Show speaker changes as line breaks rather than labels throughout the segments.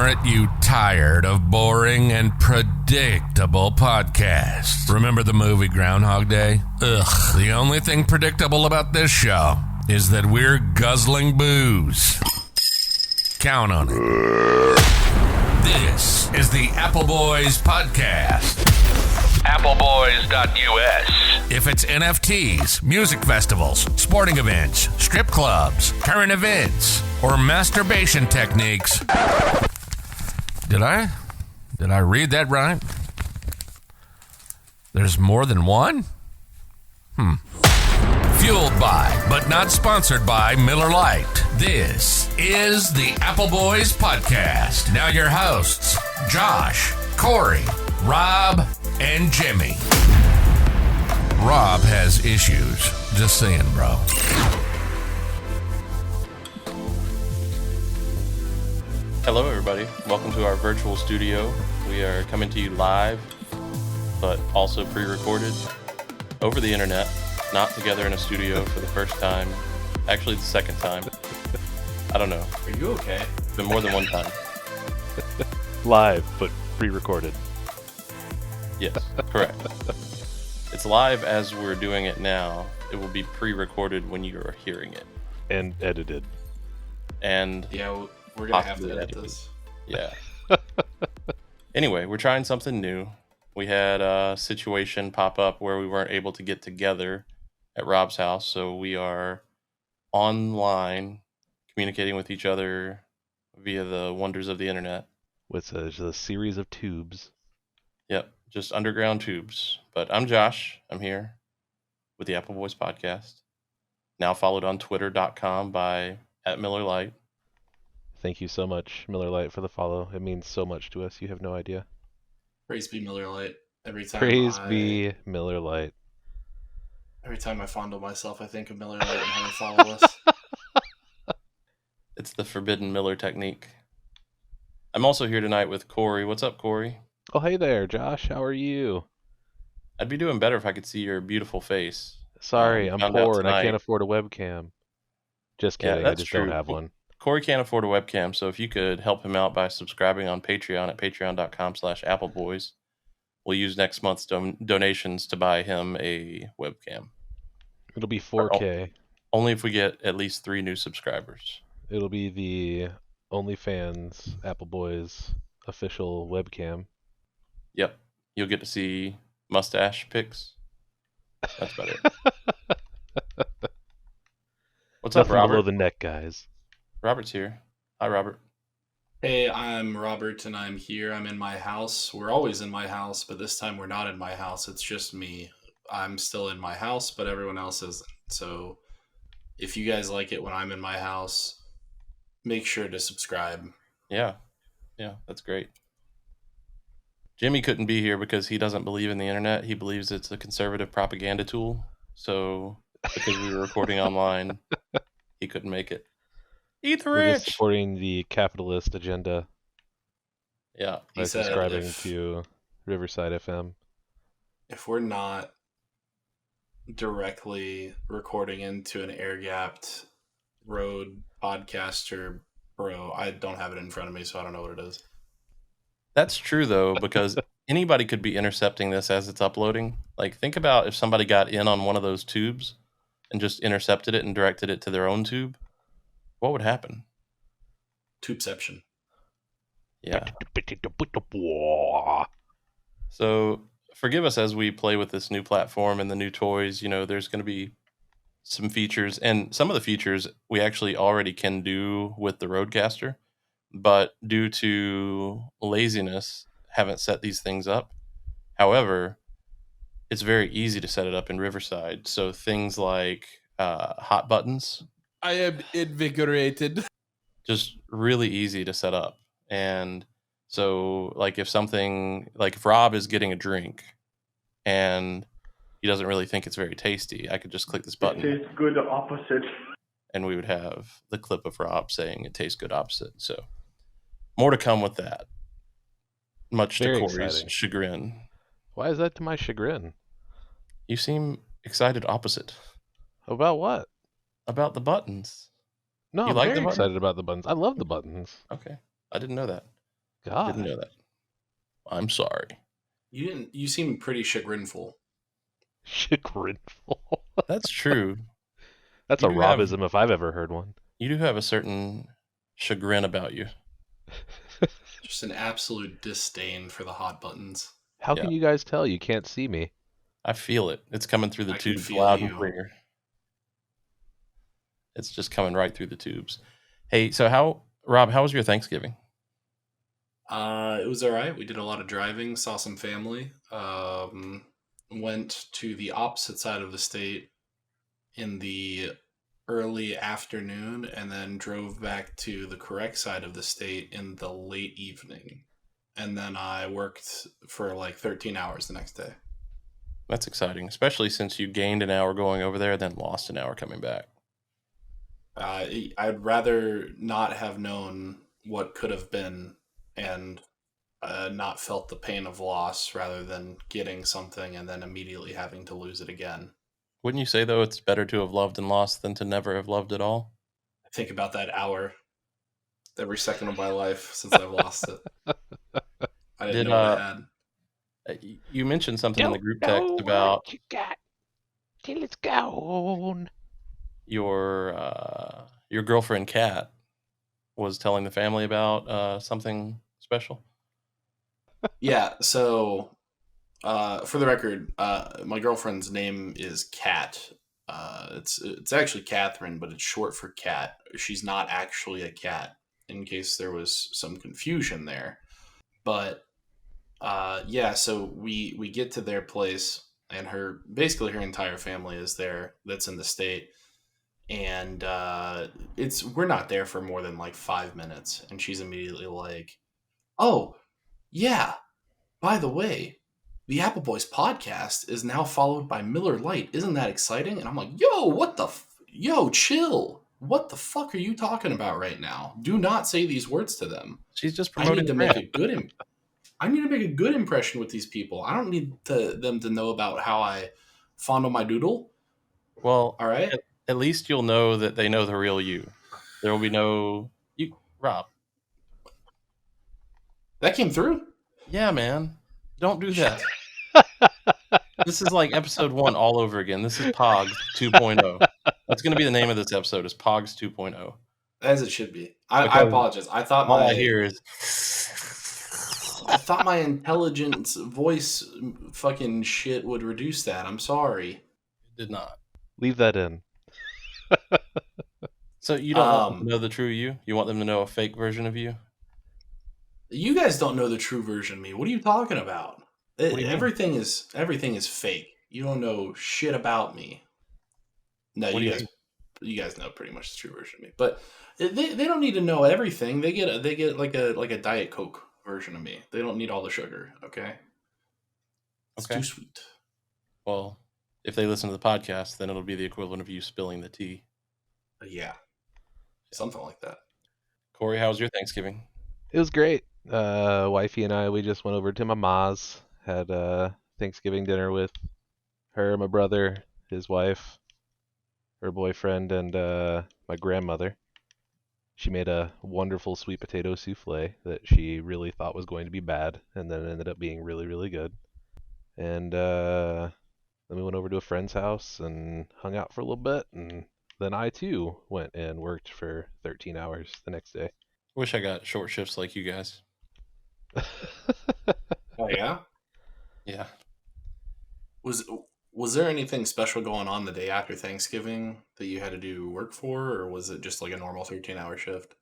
Aren't you tired of boring and predictable podcasts? Remember the movie Groundhog Day? Ugh. The only thing predictable about this show is that we're guzzling booze. Count on it. This is the Appleboys podcast. Appleboys.us. If it's NFTs, music festivals, sporting events, strip clubs, current events, or masturbation techniques. Did I read that right? There's more than one? Fueled by, but not sponsored by, Miller Lite. This is the Appleboys podcast. Now your hosts, Josh, Cory, Rob, and Jimmy. Rob has issues. Just saying, bro.
Hello, everybody. Welcome to our virtual studio. We are coming to you live, but also pre-recorded over the internet, not together in a studio for the first time. Actually, the second time. I don't know.
Are you okay?
It's been more than one time.
Live, but pre-recorded.
Yes, correct. It's live as we're doing it now. It will be pre-recorded when you're hearing it.
And edited.
And
yeah, we're going to have to edit
edited.
this.
Yeah. Anyway, we're trying something new. We had a situation pop up where we weren't able to get together at Rob's house, so we are online communicating with each other via the wonders of the internet.
With a series of tubes.
Yep, just underground tubes. But I'm Josh. I'm here with the Appleboys podcast. Now followed on twitter.com by @MillerLite.
Thank you so much, Miller Lite, for the follow. It means so much to us. You have no idea.
Praise be Miller Lite. Every time
be Miller Lite.
Every time I fondle myself, I think of Miller Lite and how to follow us.
It's the forbidden Miller technique. I'm also here tonight with Cory. What's up, Cory?
Oh, hey there, Josh. How are you?
I'd be doing better if I could see your beautiful face.
Sorry, I'm
found out
poor and I
tonight.
can't afford a webcam. Just kidding, I just don't have one.
Cory can't afford a webcam, so if you could help him out by subscribing on Patreon at patreon.com/appleboys, we'll use next month's donations to buy him a webcam.
It'll be 4K.
Only if we get at least 3 new subscribers.
It'll be the OnlyFans Appleboys official webcam.
Yep. You'll get to see mustache pics. That's about it. What's up,
Nothing
Robert?
below the neck, guys.
Robert's here. Hi, Robert.
Hey, I'm Robert and I'm here. I'm in my house. We're always in my house, but this time we're not in my house. It's just me. I'm still in my house, but everyone else isn't. So if you guys like it when I'm in my house, make sure to subscribe.
Yeah, that's great. Jimmy couldn't be here because he doesn't believe in the internet. He believes it's a conservative propaganda tool. So because we were recording online, he couldn't make it. Eat the
We're just
rich!
supporting the capitalist agenda
Yeah.
by
He said
subscribing
if-
to Riverside FM.
If we're not directly recording into an air-gapped Rode podcaster, bro, I don't have it in front of me, so I don't know what it is.
That's true, though, because anybody could be intercepting this as it's uploading. Like, think about if somebody got in on one of those tubes and just intercepted it and directed it to their own tube. What would happen?
Tubeception.
Yeah. So forgive us as we play with this new platform and the new toys. You know, there's going to be some features, and some of the features we actually already can do with the Rodecaster, but due to laziness, haven't set these things up. However, it's very easy to set it up in Riverside. So things like hot buttons,
I am invigorated.
just really easy to set up. And so like if Rob is getting a drink and he doesn't really think it's very tasty, I could just click this button.
It tastes good opposite.
And we would have the clip of Rob saying it tastes good opposite. So more to come with that. Much
Very
to Cory's
exciting.
chagrin.
Why is that to my chagrin?
You seem excited opposite
About what?
about the buttons.
No,
You
I'm
like the
very
button?
excited about the buttons. I love the buttons.
Okay. I didn't know that.
God.
Didn't know that. I'm sorry.
You seem pretty chagrinful.
Chagrinful.
That's true.
That's
You
a
do have-
Robism if I've ever heard one.
You do have a certain chagrin about you.
Just an absolute disdain for the hot buttons.
How
Yeah.
can you guys tell? You can't see me.
I feel it. It's coming through the
I can
tubes
feel
loud
you.
and clear. It's just coming right through the tubes. Hey, so Rob, how was your Thanksgiving?
It was all right. We did a lot of driving, saw some family. Went to the opposite side of the state in the early afternoon, and then drove back to the correct side of the state in the late evening. And then I worked for like 13 hours the next day.
That's exciting, especially since you gained an hour going over there, then lost an hour coming back.
I'd rather not have known what could have been and not felt the pain of loss rather than getting something and then immediately having to lose it again.
Wouldn't you say, though, it's better to have loved and lost than to never have loved at all?
I think about that hour every second of my life since I've lost it. I didn't
Did,
know what I had.
You mentioned something in the group text about
you got till it's gone.
your girlfriend Kat was telling the family about something special.
Yeah, so for the record, my girlfriend's name is Kat. It's actually Catherine, but it's short for Kat. She's not actually a cat, in case there was some confusion there. But yeah, so we get to their place, and her entire family is there. That's in the state, and we're not there for more than like 5 minutes, and she's immediately like, "Oh, yeah. By the way, the Appleboys podcast is now followed by Miller Lite. Isn't that exciting?" And I'm like, yo, chill. What the fuck are you talking about right now? Do not say these words to them.
She's just
I
promoting
need to
the
make
brand.
I need to make a good impression with these people. I don't need them to know about how I fondle my doodle.
Well,
All right.
at least you'll know that they know the real you. There will be no Rob.
That came through.
Yeah, man. Don't do that. This is like episode 1 all over again. This is Pogs 2.0. That's going to be the name of this episode, is Pogs 2.0.
As it should be. I
Because
apologize. I thought
All I hear is
my intelligence voice fucking shit would reduce that. I'm sorry.
it did not.
Leave that in.
So you don't want them to know the true you? You want them to know a fake version of you?
You guys don't know the true version of me. What are you talking about?
do you mean?
Everything is fake. You don't know shit about me. No,
What do
you
you
guys you guys know pretty much the true version of me. But they don't need to know everything. They get like a Diet Coke version of me. They don't need all the sugar, okay? It's
Okay.
too sweet.
Well, if they listen to the podcast, then it'll be the equivalent of you spilling the tea.
Yeah. Something like that.
Corey, how was your Thanksgiving?
It was great. Wifey and I, we just went over to my ma's, had Thanksgiving dinner with her, my brother, his wife, her boyfriend, and my grandmother. She made a wonderful sweet potato souffle that she really thought was going to be bad, and then it ended up being really, really good. And then we went over to a friend's house and hung out for a little bit, and then I too went and worked for 13 hours the next day.
Wish I got short shifts like you guys.
Oh yeah?
Yeah.
Was there anything special going on the day after Thanksgiving that you had to do work for, or was it just like a normal 13-hour shift?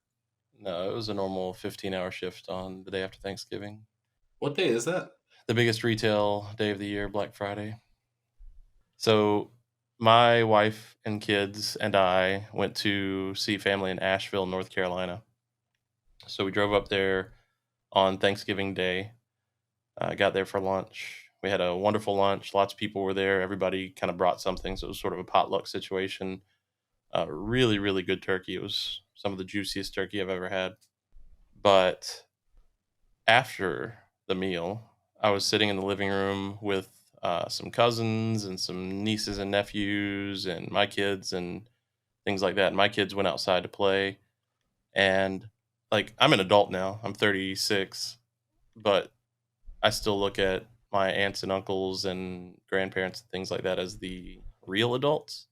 No, it was a normal 15-hour shift on the day after Thanksgiving.
What day is that?
The biggest retail day of the year, Black Friday. So my wife and kids and I went to see family in Asheville, North Carolina. So we drove up there on Thanksgiving Day. Got there for lunch. We had a wonderful lunch. Lots of people were there. Everybody kind of brought something. So it was sort of a potluck situation. Really, really good turkey. It was some of the juiciest turkey I've ever had. But after the meal, I was sitting in the living room with some cousins and some nieces and nephews and my kids and things like that. And my kids went outside to play. And like, I'm an adult now. I'm 36. but I still look at my aunts and uncles and grandparents and things like that as the real adults.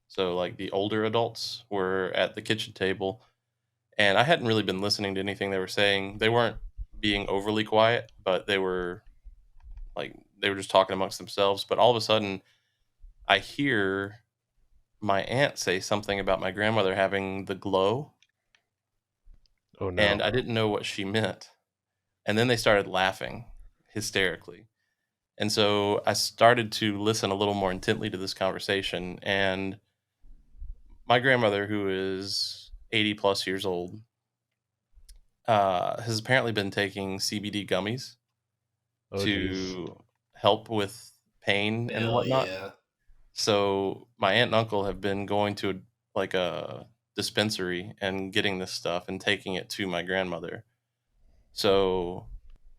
So like the older adults were at the kitchen table, and I hadn't really been listening to anything they were saying. They weren't being overly quiet, but they were just talking amongst themselves. But all of a sudden, I hear my aunt say something about my grandmother having the glow,
Oh no.
and I didn't know what she meant. And then they started laughing hysterically. And so I started to listen a little more intently to this conversation. And my grandmother, who is 80 plus years old, has apparently been taking CBD gummies
Oh
to
geez.
help with pain and
Hell
whatnot.
yeah.
So my aunt and uncle have been going to a dispensary and getting this stuff and taking it to my grandmother. So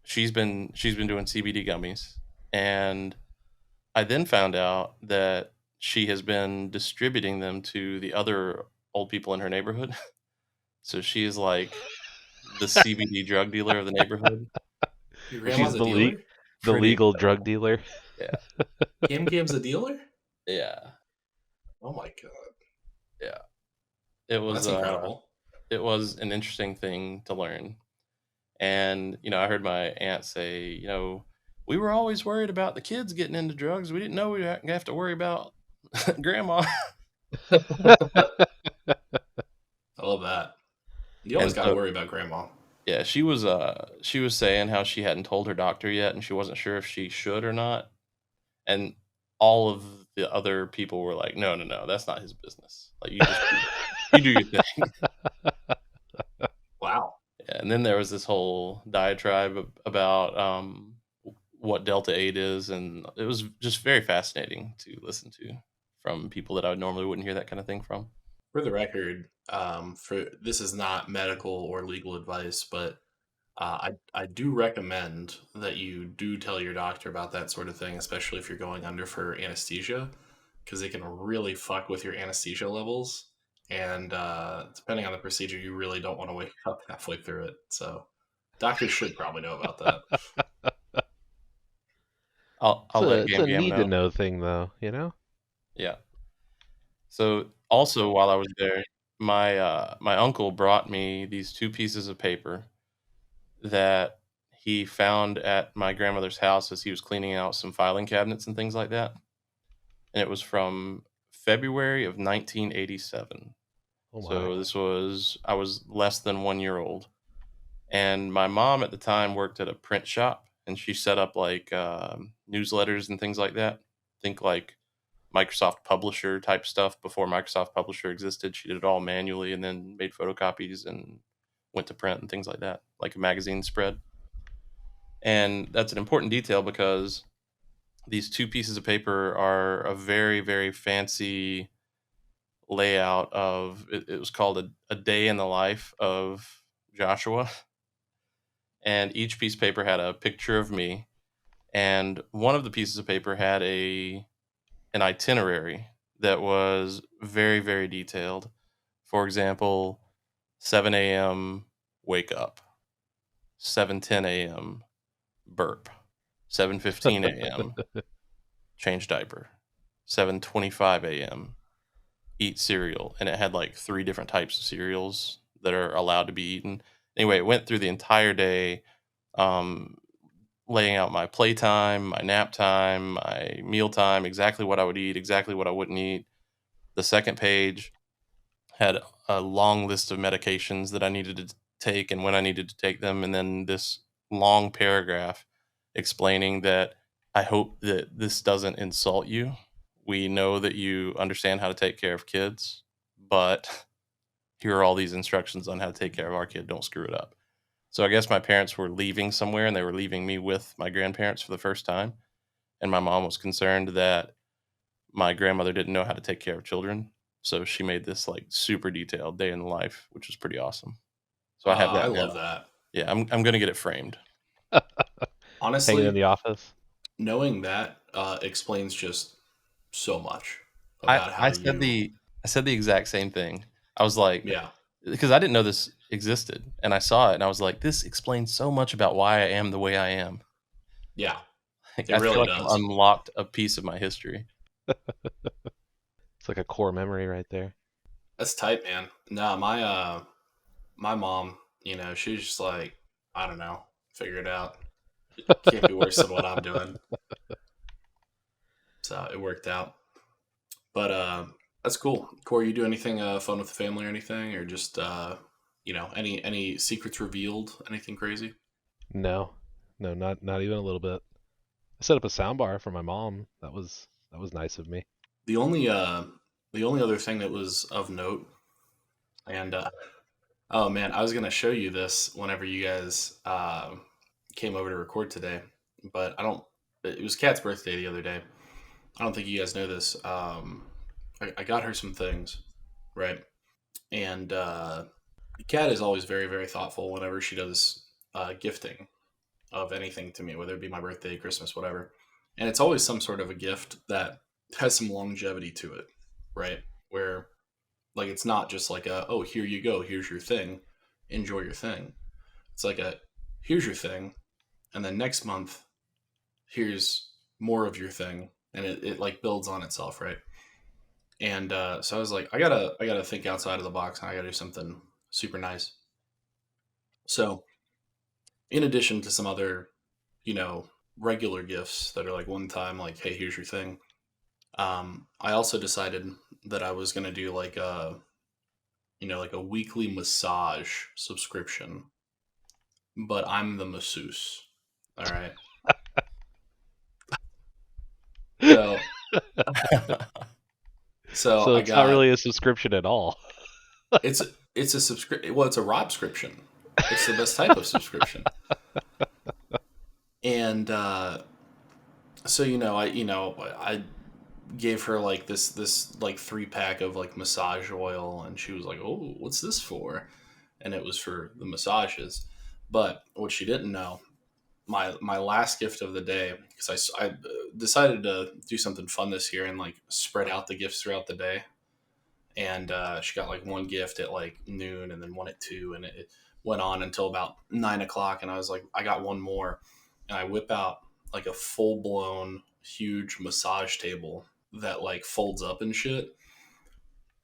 she's been doing CBD gummies, and I then found out that she has been distributing them to the other old people in her neighborhood. So she is like the CBD drug dealer of the neighborhood.
Your
Which
grandma's
is
a dealer?
The
pretty
legal
incredible.
drug dealer.
Yeah.
Cam Cam's a dealer?
Yeah.
Oh my god.
Yeah. It was
That's incredible.
it was an interesting thing to learn. And, I heard my aunt say, we were always worried about the kids getting into drugs. We didn't know we'd have to worry about grandma.
I love that. You always
And
got to
so,
worry about grandma.
yeah, she was saying how she hadn't told her doctor yet and she wasn't sure if she should or not. And all of the other people were like, no, that's not his business. Like, you do your thing.
Wow.
Yeah, and then there was this whole diatribe about what Delta 8 is, and it was just very fascinating to listen to from people that I normally wouldn't hear that kind of thing from.
For the record, this is not medical or legal advice, but I do recommend that you do tell your doctor about that sort of thing, especially if you're going under for anesthesia, because it can really fuck with your anesthesia levels. And depending on the procedure, you really don't want to wake up halfway through it. So doctors should probably know about that.
I'll let
It's
Gam
a
Gam
need
know.
to know thing, though.
Yeah. So also while I was there, my uncle brought me these two pieces of paper that he found at my grandmother's house as he was cleaning out some filing cabinets and things like that. And it was from February of 1987.
Oh my.
So I was less than 1 year old. And my mom at the time worked at a print shop, and she set up like newsletters and things like that. Think like Microsoft Publisher type stuff before Microsoft Publisher existed. She did it all manually and then made photocopies and went to print and things like that, like a magazine spread. And that's an important detail because these two pieces of paper are a very, very fancy layout of it was called a day in the life of Joshua. And each piece of paper had a picture of me. And one of the pieces of paper had an itinerary that was very, very detailed. For example, 7 a.m. wake up, 7:10 a.m. burp, 7:15 a.m. change diaper, 7:25 a.m. eat cereal, and it had like 3 different types of cereals that are allowed to be eaten. Anyway, it went through the entire day, laying out my playtime, my nap time, my meal time, exactly what I would eat, exactly what I wouldn't eat. The second page had a long list of medications that I needed to take and when I needed to take them, and then this long paragraph explaining that I hope that this doesn't insult you. We know that you understand how to take care of kids, but here are all these instructions on how to take care of our kid. Don't screw it up. So I guess my parents were leaving somewhere and they were leaving me with my grandparents for the first time. And my mom was concerned that my grandmother didn't know how to take care of children. So she made this like super detailed day in the life, which was pretty awesome. So I have that.
I
now.
love that.
Yeah, I'm going to get it framed.
Honestly,
Hanging in the office.
knowing that explains just so much
I
about how
said the exact same thing. I was like,
yeah.
because I didn't know this. existed. And I saw it and I was like, this explains so much about why I am the way I am.
Yeah,
Like,
it
I
really
feel like
does.
I've unlocked a piece of my history.
It's like a core memory right there.
That's tight, man. No, my mom, she's just like, I don't know, figure it out. It can't be worse than what I'm doing. So it worked out. But that's cool. Corey, you do anything fun with the family or anything, or just any secrets revealed, anything crazy?
No, not even a little bit. I set up a soundbar for my mom. That was nice of me.
The only other thing that was of note, and oh man, I was gonna show you this whenever you guys came over to record today, but I don't. It was Kat's birthday the other day. I don't think you guys know this. I got her some things, right? And Kat is always very, very thoughtful whenever she does gifting of anything to me, whether it be my birthday, Christmas, whatever. And it's always some sort of a gift that has some longevity to it, right? Where like it's not just like oh, here you go, here's your thing, enjoy your thing. It's like here's your thing, and then next month here's more of your thing, and it like builds on itself, right? And so I was like, I gotta think outside of the box, and I gotta do something super nice. So in addition to some other, regular gifts that are like one time, like, hey, here's your thing. I also decided that I was gonna do like like a weekly massage subscription, but I'm the masseuse. All right. So,
So
I
it's
got
not really a subscription at all.
it's a subscription. Well, it's a Rob subscription. It's the best type of subscription. And so I gave her like this like 3-pack of like massage oil, and she was like, "Oh, what's this for?" And it was for the massages. But what she didn't know, my last gift of the day, because I decided to do something fun this year and like spread out the gifts throughout the day. And she got like one gift at like noon, and then one at 2, and it went on until about 9 o'clock. And I was like, I got one more, and I whip out like a full blown huge massage table that like folds up and shit.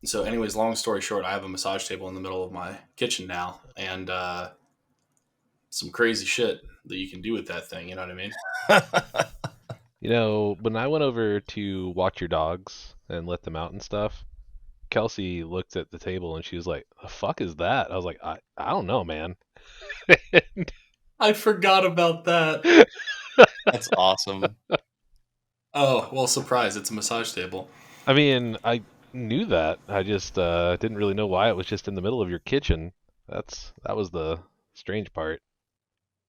So, anyways, long story short, I have a massage table in the middle of my kitchen now, and some crazy shit that you can do with that thing. You know what I mean?
When I went over to watch your dogs and let them out and stuff, Kelsey looked at the table and she was like, "The fuck is that?" I was like, I don't know, man."
I forgot about that.
That's awesome.
Oh, well, surprise. It's a massage table.
I mean, I knew that. I just didn't really know why it was just in the middle of your kitchen. That was the strange part.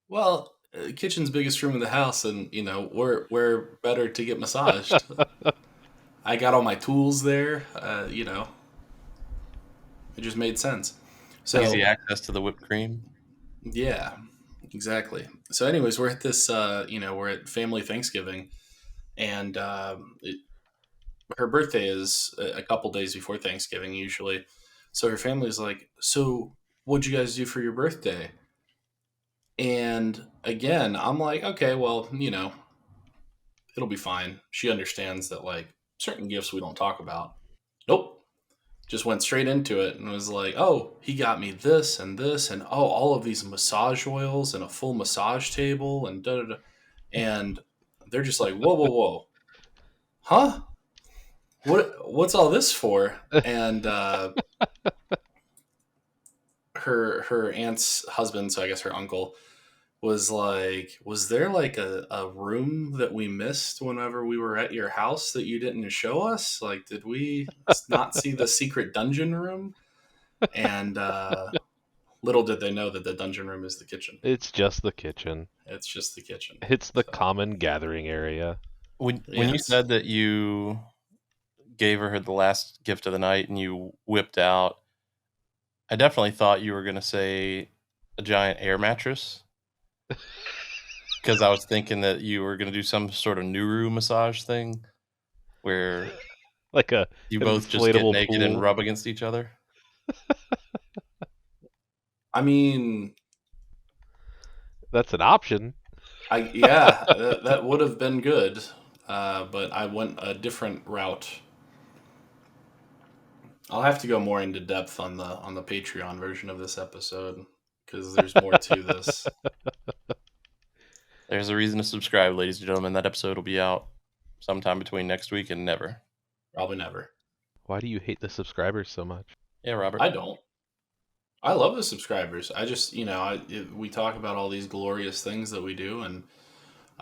Well, kitchen's biggest room in the house, and we're better to get massaged. I got all my tools there. It just made sense. So
Easy access to the whipped cream.
yeah, exactly. So, anyways, we're at this. We're at family Thanksgiving, and her birthday is a couple days before Thanksgiving usually. So her family's like, "So, what'd you guys do for your birthday?" And again, I'm like, "Okay, well, it'll be fine." She understands that like certain gifts we don't talk about. Nope. Just went straight into it and was like, "Oh, he got me this and this, and oh, all of these massage oils and a full massage table and da da da." And they're just like, "Whoa, whoa, whoa. Huh? What's all this for?" And her aunt's husband, so I guess her uncle, was like, "Was there like a room that we missed whenever we were at your house that you didn't show us? Like, did we not see the secret dungeon room?" And little did they know that the dungeon room is the kitchen.
It's just the kitchen.
It's just the kitchen.
It's the common gathering area.
When you said that you gave her the last gift of the night and you whipped out, I definitely thought you were going to say a giant air mattress. Because I was thinking that you were going to do some sort of Nuru massage thing where
like
you
an
both just get
inflatable
naked
pool.
and rub against each other.
I mean,
That's an option.
that would have been good, but I went a different route. I'll have to go more into depth on the Patreon version of this episode because there's more to this.
There's a reason to subscribe, ladies and gentlemen. That episode will be out sometime between next week and never.
Probably never.
Why do you hate the subscribers so much?
Yeah, Robert.
I don't. I love the subscribers. I just, we talk about all these glorious things that we do, and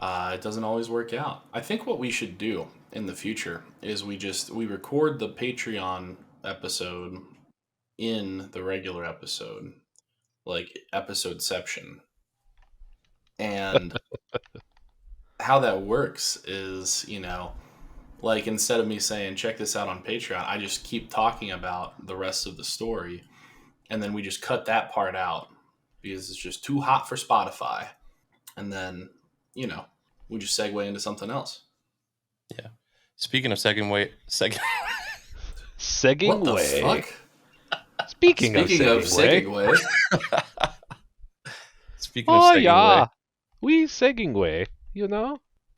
it doesn't always work out. I think what we should do in the future is we record the Patreon episode in the regular episode, like episodeception. And how that works is, like instead of me saying, check this out on Patreon, I just keep talking about the rest of the story. And then we just cut that part out because it's just too hot for Spotify. And then, we just segue into something else.
Yeah. Speaking of segging way.
Segging
What the
way.
fuck?
Speaking of segging way.
Speaking of
Oh
segging
yeah,
way,
we segging way.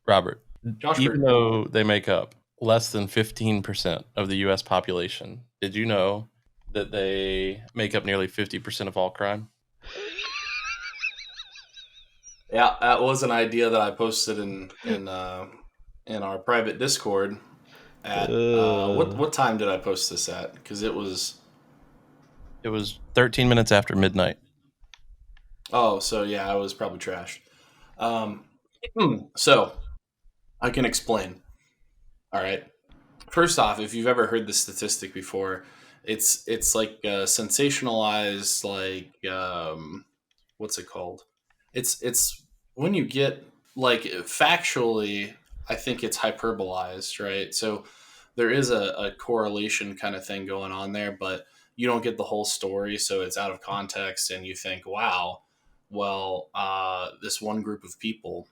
Robert,
Josh,
even though they make up less than 15% of the U.S. population, did you know that they make up nearly 50% of all crime?
yeah, that was an idea that I posted in our private Discord. At what time did I post this at? Because it was
13 minutes after midnight.
Oh, so yeah, I was probably trashed. So I can explain. All right. First off, if you've ever heard this statistic before, it's like sensationalized, like what's it called? It's when you get like factually, I think it's hyperbolized, right? So there is a correlation kind of thing going on there, but you don't get the whole story, so it's out of context, and you think, wow, well, this one group of people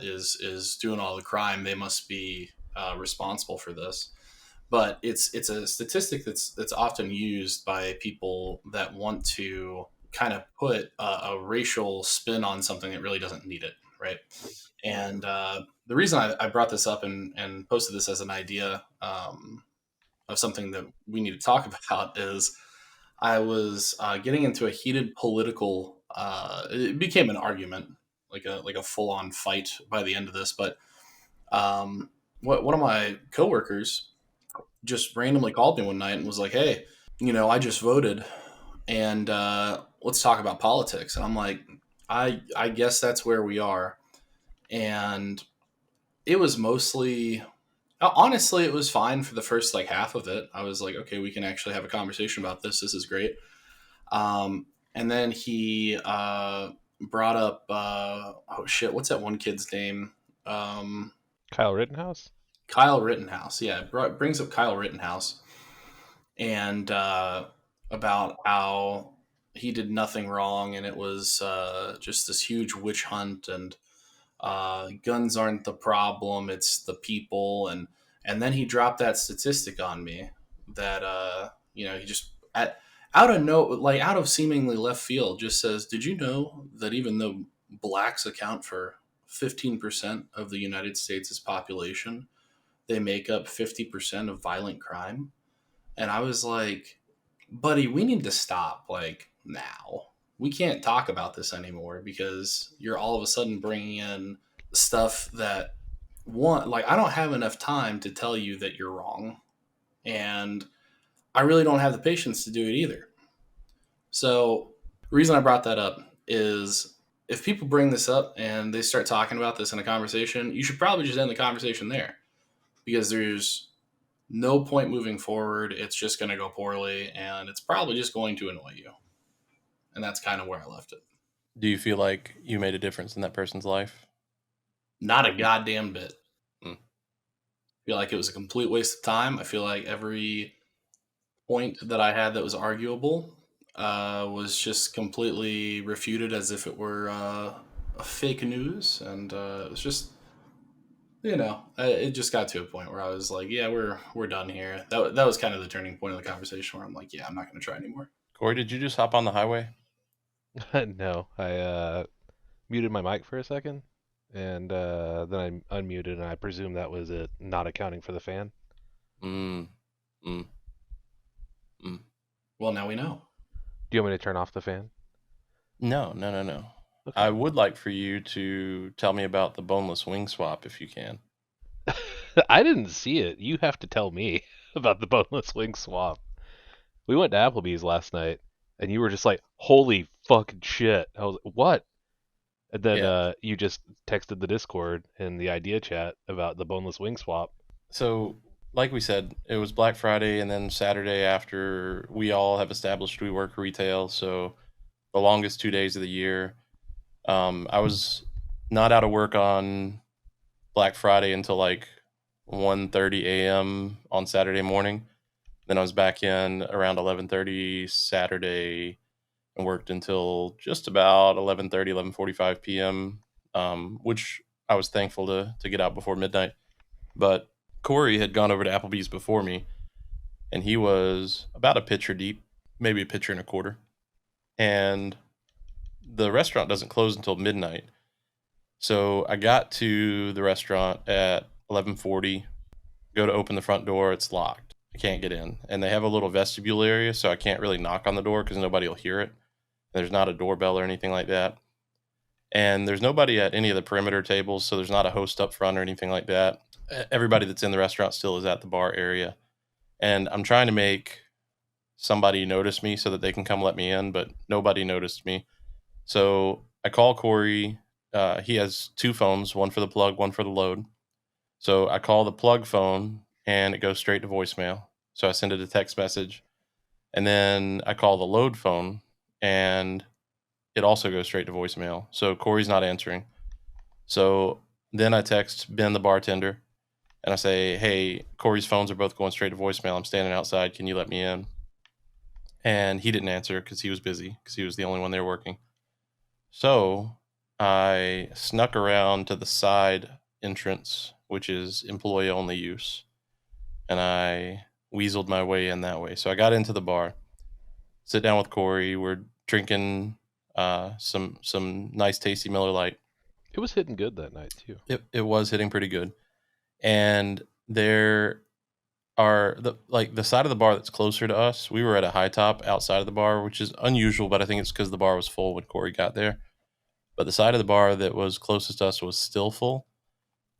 is doing all the crime. They must be responsible for this. But it's a statistic that's often used by people that want to kind of put a racial spin on something that really doesn't need it, right? And the reason I brought this up and posted this as an idea of something that we need to talk about is I was getting into a heated political. It became an argument, like a full on fight by the end of this. But one of my coworkers just randomly called me one night and was like, "Hey, I just voted, and let's talk about politics." And I'm like, I guess that's where we are. And it was mostly, honestly, it was fine for the first like half of it. I was like, okay, we can actually have a conversation about this. This is great. And then he brought up, oh shit, what's that one kid's name?
Kyle Rittenhouse?
Kyle Rittenhouse. Yeah, brings up Kyle Rittenhouse and about how he did nothing wrong and it was just this huge witch hunt and guns aren't the problem, it's the people. And then he dropped that statistic on me that he just out of seemingly left field just says, did you know that even though blacks account for 15% of the United States' population, they make up 50% of violent crime? And I was like, buddy, we need to stop like now. We can't talk about this anymore because you're all of a sudden bringing in stuff that I don't have enough time to tell you that you're wrong. And I really don't have the patience to do it either. So the reason I brought that up is if people bring this up and they start talking about this in a conversation, you should probably just end the conversation there because there's no point moving forward. It's just going to go poorly and it's probably just going to annoy you. And that's kind of where I left it.
Do you feel like you made a difference in that person's life?
Not a goddamn bit.
I
feel like it was a complete waste of time. I feel like every point that I had that was arguable was just completely refuted as if it were a fake news. And it was just, it just got to a point where I was like, yeah, we're done here. That was kind of the turning point of the conversation where I'm like, yeah, I'm not going to try anymore.
Cory, did you just hop on the highway?
No, I muted my mic for a second, and then I unmuted, and I presume that was it, not accounting for the fan.
Mm, mm, mm.
Well, now we know.
Do you want me to turn off the fan?
No. I
Okay.
would like for you to tell me about the boneless wing swap if you can.
I didn't see it. You have to tell me about the boneless wing swap. We went to Applebee's last night, and you were just like, "Holy fucking shit!" I was like, "What?" And then
Yeah.
you just texted the Discord and the idea chat about the boneless wing swap.
So, like we said, it was Black Friday and then Saturday after we all have established we work retail. So, the longest 2 days of the year. I was not out of work on Black Friday until like 1:30 a.m. on Saturday morning. Then I was back in around 11:30 Saturday and worked until just about 11:30, 11:45 p.m., which I was thankful to get out before midnight. But Corey had gone over to Applebee's before me, and he was about a pitcher deep, maybe a pitcher and a quarter. And the restaurant doesn't close until midnight. So I got to the restaurant at 11:40, go to open the front door, it's locked. I can't get in. And they have a little vestibule area, so I can't really knock on the door because nobody will hear it. There's not a doorbell or anything like that. And there's nobody at any of the perimeter tables, so there's not a host up front or anything like that. Everybody that's in the restaurant still is at the bar area. And I'm trying to make somebody notice me so that they can come let me in, but nobody noticed me. So I call Corey. He has two phones, one for the plug, one for the load. So I call the plug phone and it goes straight to voicemail. So I send it a text message. And then I call the load phone and it also goes straight to voicemail. So Corey's not answering. So then I text Ben, the bartender, and I say, "Hey, Corey's phones are both going straight to voicemail. I'm standing outside. Can you let me in?" And he didn't answer because he was busy because he was the only one there working. So I snuck around to the side entrance, which is employee only use, and I weaseled my way in that way. So I got into the bar, sit down with Corey. We're drinking some nice tasty Miller Lite.
It was hitting good that night too.
It was hitting pretty good, and there are the side of the bar that's closer to us. We were at a high top outside of the bar, which is unusual, but I think it's because the bar was full when Corey got there. But the side of the bar that was closest to us was still full,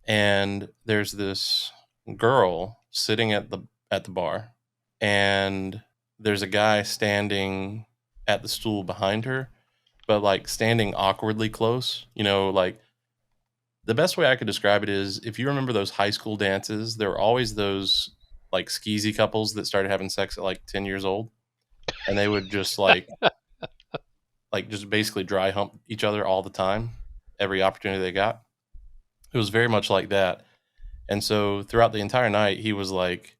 and there's this girl sitting at the bar, and there's a guy standing at the stool behind her, but like standing awkwardly close. You know, like the best way I could describe it is if you remember those high school dances, there were always those like skeezy couples that started having sex at like 10 years old, and they would just like just basically dry hump each other all the time, every opportunity they got. It was very much like that. And so throughout the entire night, he was like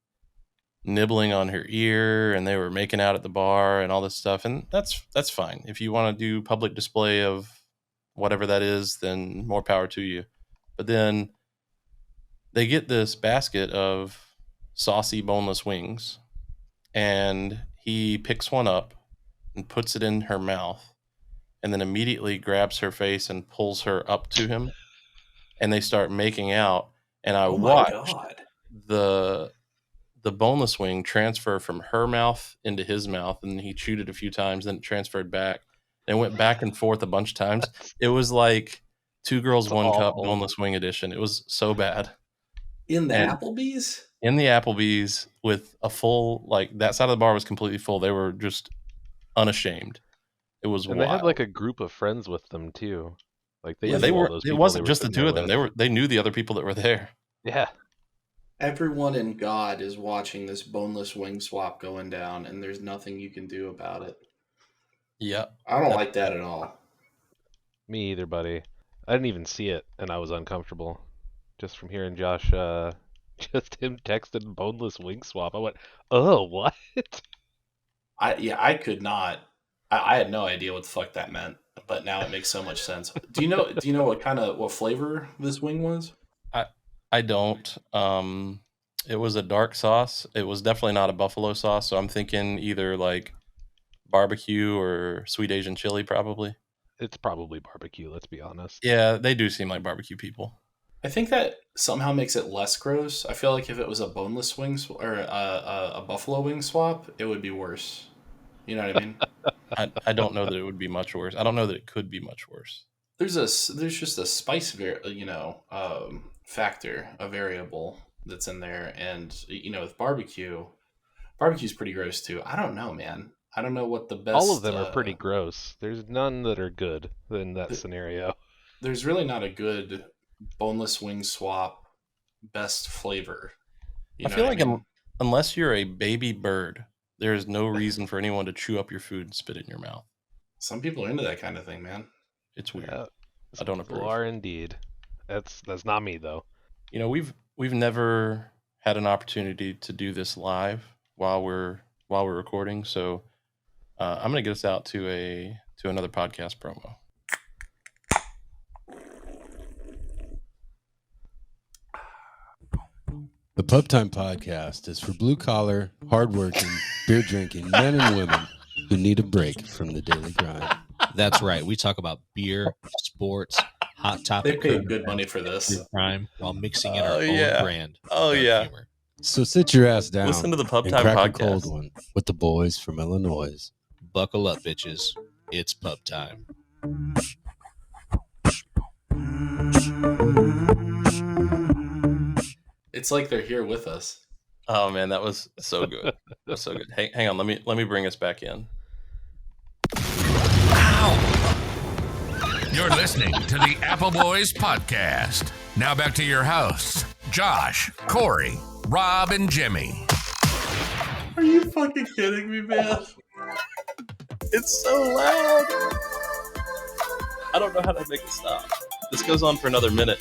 nibbling on her ear, and they were making out at the bar and all this stuff. And that's fine. If you want to do public display of whatever that is, then more power to you. But then they get this basket of saucy boneless wings, and he picks one up and puts it in her mouth, and then immediately grabs her face and pulls her up to him, and they start making out. And I
Oh my
watched
god.
the boneless wing transfer from her mouth into his mouth, and he chewed it a few times, then it transferred back and went back and forth a bunch of times. It was like Two Girls
It's
One Cup
awful.
boneless wing edition. It was so bad.
In the
And
Applebee's?
in the Applebee's with a full, like, that side of the bar was completely full. They were just unashamed. It was
And they had like
wild.
a group of friends with them too. Like they
Yeah,
knew all those
it
people they
wasn't
were
just the
sitting
two
there
of them.
with.
They knew the other people that were there.
Yeah.
Everyone in God is watching this boneless wing swap going down, and there's nothing you can do about it.
Yeah.
I don't like that at all.
Me either, buddy. I didn't even see it, and I was uncomfortable just from hearing Josh, just him texting boneless wing swap. I went, oh, what?
I could not. I had no idea what the fuck that meant, but now it makes so much sense. Do you know what flavor this wing was?
I don't. It was a dark sauce. It was definitely not a buffalo sauce, so I'm thinking either like barbecue or sweet Asian chili, probably.
It's probably barbecue, let's be honest.
Yeah, they do seem like barbecue people.
I think that somehow makes it less gross. I feel like if it was a boneless wing or a buffalo wing swap, it would be worse. You know what I mean?
I don't know that it would be much worse. I don't know that it could be much worse.
There's just a spice factor, a variable that's in there, and with barbecue's pretty gross too. I don't know, man. I don't know what the best.
All of them are pretty gross. There's none that are good in that scenario.
There's really not a good boneless wing swap best flavor.
I feel like unless you're a baby bird, there is no reason for anyone to chew up your food and spit it in your mouth.
Some people are into that kind of thing, man.
It's weird.
Yeah,
I don't approve.
Are indeed. That's not me though.
We've never had an opportunity to do this live while we're recording, so I'm gonna get us out to another podcast promo.
The Pubtime podcast is for blue-collar, hardworking, beer-drinking men and women who need a break from the daily grind.
That's right. We talk about beer, sports, hot
They
topic.
paid good money for this.
Crime while mixing in our own brand.
Oh, yeah.
Humor.
So sit your ass down.
Listen to the
and
Pubtime
crack a
podcast.
cold one with the boys from Illinois.
Buckle up, bitches. It's pub time.
It's like they're here with us.
Oh man, that was so good. That was so good. Hang on, let me bring us back in.
You're listening to the Appleboys podcast. Now back to your hosts, Josh, Cory, Rob, and Jimmy.
Are you fucking kidding me, man?
It's so loud. I don't know how to make it stop. This goes on for another minute.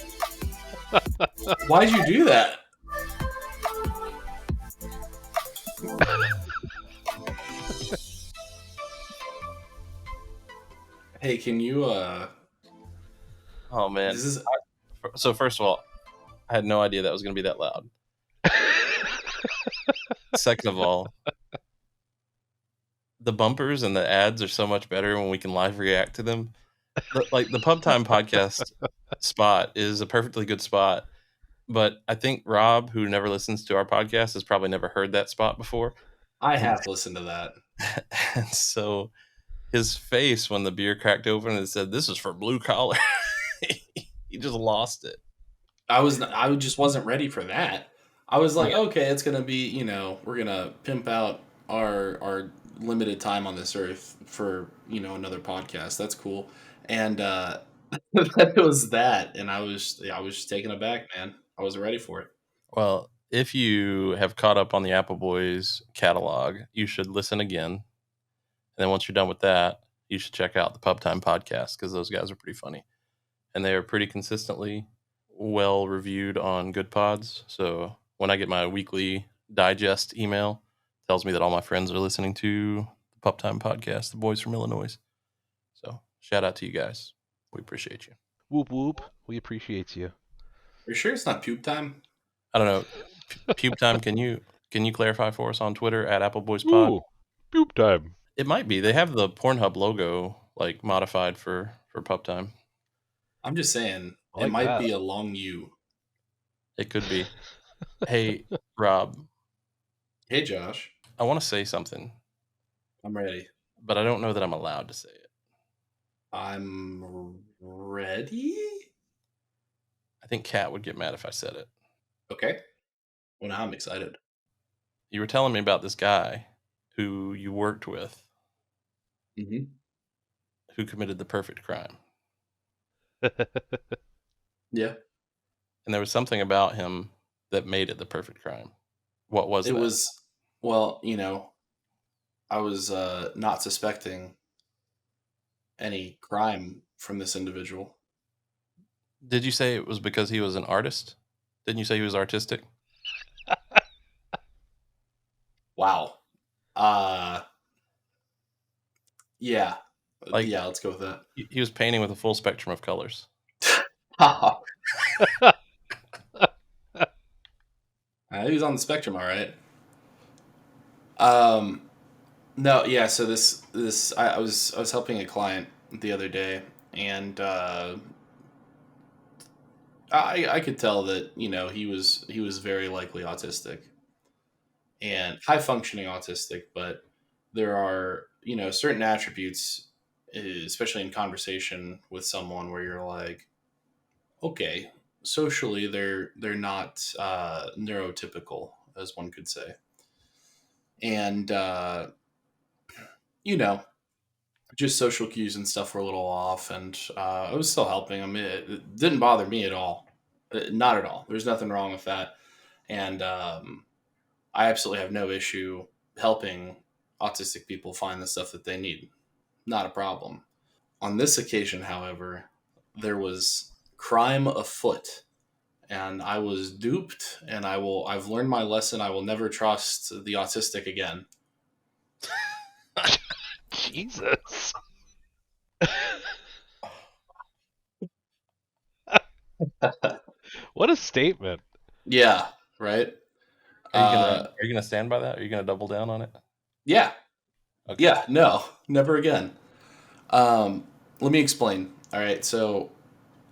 Why'd you do that? Hey, can you
Oh man.
this is
So first of all, I had no idea that was going to be that loud. Second of all, the bumpers and the ads are so much better when we can live react to them. The Pubtime podcast spot is a perfectly good spot, but I think Rob, who never listens to our podcast, has probably never heard that spot before.
I have listened to that.
And so his face when the beer cracked open and said, "This is for blue collar," he just lost it.
I just wasn't ready for that. I was like, okay, it's gonna be, we're gonna pimp out our limited time on this earth for another podcast. That's cool. And it was that, and I was just taken aback, man. I wasn't ready for it.
Well, if you have caught up on the Appleboys catalog, you should listen again. And then once you're done with that, you should check out the Pubtime podcast because those guys are pretty funny. And they are pretty consistently well reviewed on Good Pods. So when I get my weekly digest email, it tells me that all my friends are listening to the Pubtime podcast, the boys from Illinois. So shout out to you guys. We appreciate you.
Whoop whoop. We appreciate you.
Are you sure it's not poop time?
I don't know. Pubtime, can you clarify for us on Twitter at AppleboysPod?
Ooh, poop time.
It might be. They have the Pornhub logo like modified for Pubtime.
I'm just saying
I like
it might
that.
be a long U.
It could be. Hey, Rob,
Hey, Josh,
I want to say something,
I'm ready.
but I don't know that I'm allowed to say it.
I'm ready.
I think Kat would get mad if I said it.
Okay. Well, now I'm excited.
You were telling me about this guy who you worked with
Mm-hmm.
who committed the perfect crime.
Yeah.
And there was something about him that made it the perfect crime. What was
It
that?
was, well, I was not suspecting any crime from this individual.
Did you say it was because he was an artist? Didn't you say he was artistic?
Wow. Yeah.
Like-
Yeah, let's go with that.
He was painting with a full spectrum of colors.
He was on the spectrum, all right. No, yeah. So I was helping a client the other day, and I could tell that he was very likely autistic and high functioning autistic, but there are certain attributes, especially in conversation with someone, where you're like, okay, socially they're not neurotypical, as one could say, and you know just social cues and stuff were a little off, and I was still helping him. It didn't bother me at all, not at all. There's nothing wrong with that, and I absolutely have no issue helping autistic people find the stuff that they need. Not a problem. On this occasion, however, there was crime afoot, and I was duped, and I've learned my lesson. I will never trust the autistic again.
Jesus. What a statement.
Yeah, right?
Are you gonna stand by that? Are you gonna double down on it?
Yeah.
Okay.
Yeah, no, never again. Let me explain. All right, so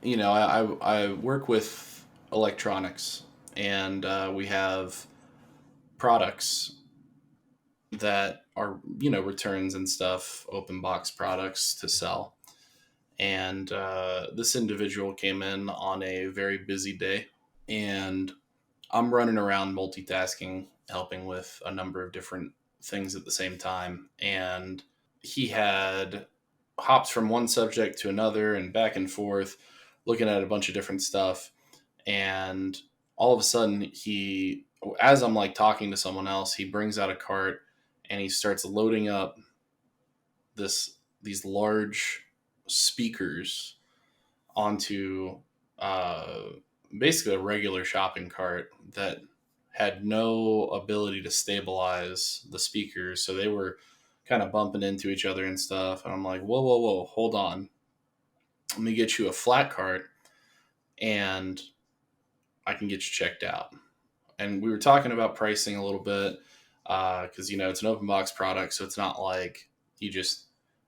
I work with electronics, and we have products that are returns and stuff, open box products to sell. And this individual came in on a very busy day, and I'm running around multitasking, helping with a number of different things at the same time. And he had hopped from one subject to another and back and forth, looking at a bunch of different stuff. And all of a sudden, as I'm like talking to someone else, he brings out a cart and he starts loading up these large speakers onto uh, basically a regular shopping cart that had no ability to stabilize the speakers, so they were kind of bumping into each other and stuff. And I'm like, whoa, whoa, whoa, hold on. Let me get you a flat cart, and I can get you checked out. And we were talking about pricing a little bit, because it's an open box product, so it's not like you just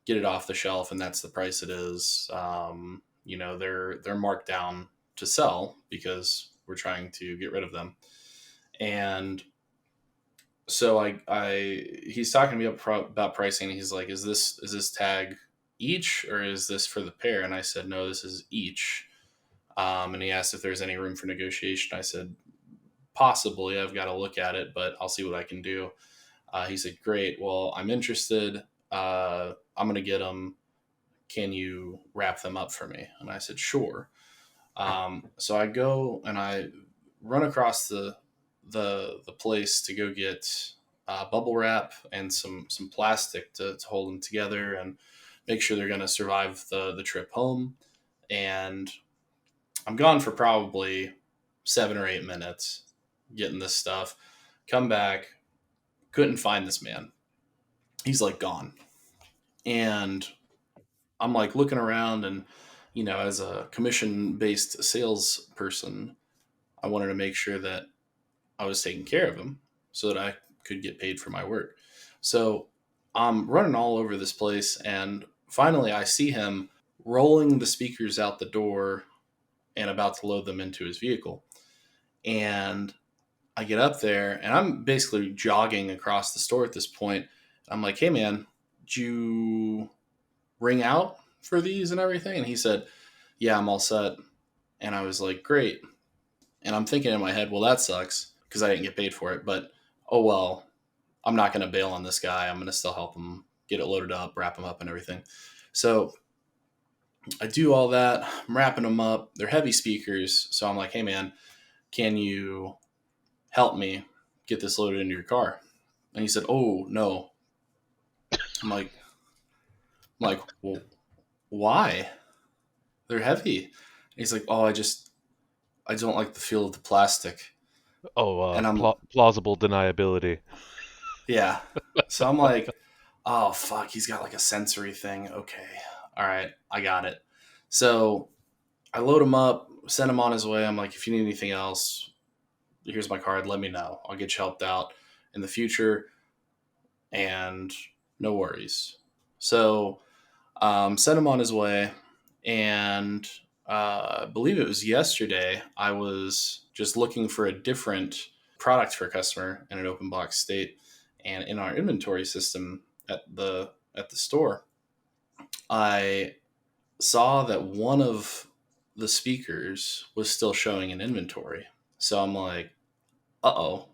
get it off the shelf and that's the price it is. They're marked down to sell because we're trying to get rid of them. And so he's talking to me about pricing. And he's like, is this tag each, or is this for the pair? And I said, no, this is each. And he asked if there's any room for negotiation. I said, possibly. I've got to look at it, but I'll see what I can do. He said, great. Well, I'm interested. I'm going to get them. Can you wrap them up for me? And I said, sure. So I go and I run across the place to go get bubble wrap and some plastic to hold them together and make sure they're going to survive the trip home. And I'm gone for probably 7 or 8 minutes getting this stuff. Come back, couldn't find this man. He's like gone. And I'm like looking around, and as a commission-based salesperson, I wanted to make sure that I was taking care of him so that I could get paid for my work. So I'm running all over this place, and finally I see him rolling the speakers out the door and about to load them into his vehicle. And I get up there, and I'm basically jogging across the store at this point. I'm like, hey man, did you ring out for these and everything? And he said, yeah, I'm all set. And I was like, great. And I'm thinking in my head, well, that sucks because I didn't get paid for it, but oh well, I'm not going to bail on this guy. I'm going to still help him get it loaded up, wrap him up and everything. So I do all that. I'm wrapping them up. They're heavy speakers. So I'm like, hey man, can you help me get this loaded into your car? And he said, oh no. I'm like, well, why? They're heavy. And he's like, oh, I don't like the feel of the plastic.
Oh,
And I'm
plausible deniability.
Yeah. So I'm like, oh fuck, he's got like a sensory thing. Okay. All right, I got it. So I load him up, send him on his way. I'm like, if you need anything else, here's my card. Let me know. I'll get you helped out in the future. And no worries. So sent him on his way, and I believe it was yesterday, I was just looking for a different product for a customer in an open box state, and in our inventory system at the store, I saw that one of the speakers was still showing in inventory. So I'm like, uh-oh,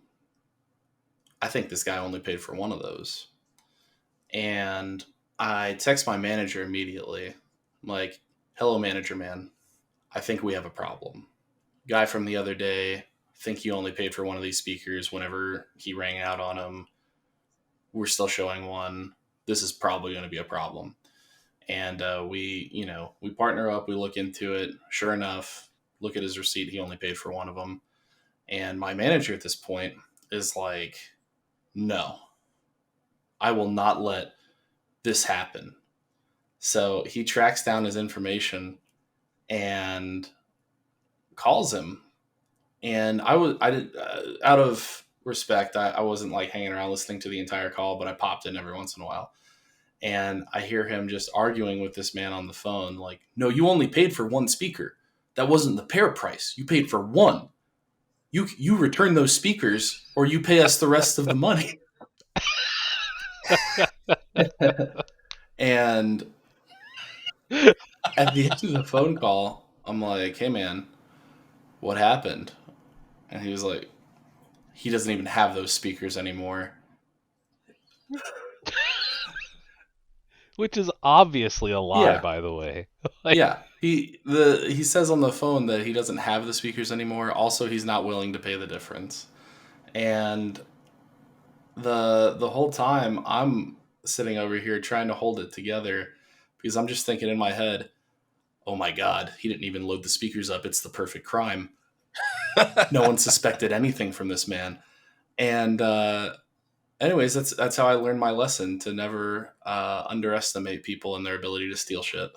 I think this guy only paid for one of those. And I text my manager immediately. I'm like, hello, manager man. I think we have a problem. Guy from the other day, I think he only paid for one of these speakers whenever he rang out on him. We're still showing one. This is probably going to be a problem. And we partner up. We look into it. Sure enough, look at his receipt. He only paid for one of them. And my manager at this point is like, no, I will not let this happen. So he tracks down his information and calls him. And I did, out of respect, I wasn't like hanging around listening to the entire call, but I popped in every once in a while. And I hear him just arguing with this man on the phone, like, no, you only paid for one speaker. That wasn't the pair price. You paid for one. You return those speakers or you pay us the rest of the money. And at the end of the phone call, I'm like, hey, man, what happened? And he was like, he doesn't even have those speakers anymore.
Which is obviously a lie,
Yeah.
by the way.
Yeah. He says on the phone that he doesn't have the speakers anymore. Also, he's not willing to pay the difference. And the whole time I'm sitting over here trying to hold it together because I'm just thinking in my head, oh my God, he didn't even load the speakers up. It's the perfect crime. No one suspected anything from this man. And anyways, that's how I learned my lesson, to never underestimate people and their ability to steal shit.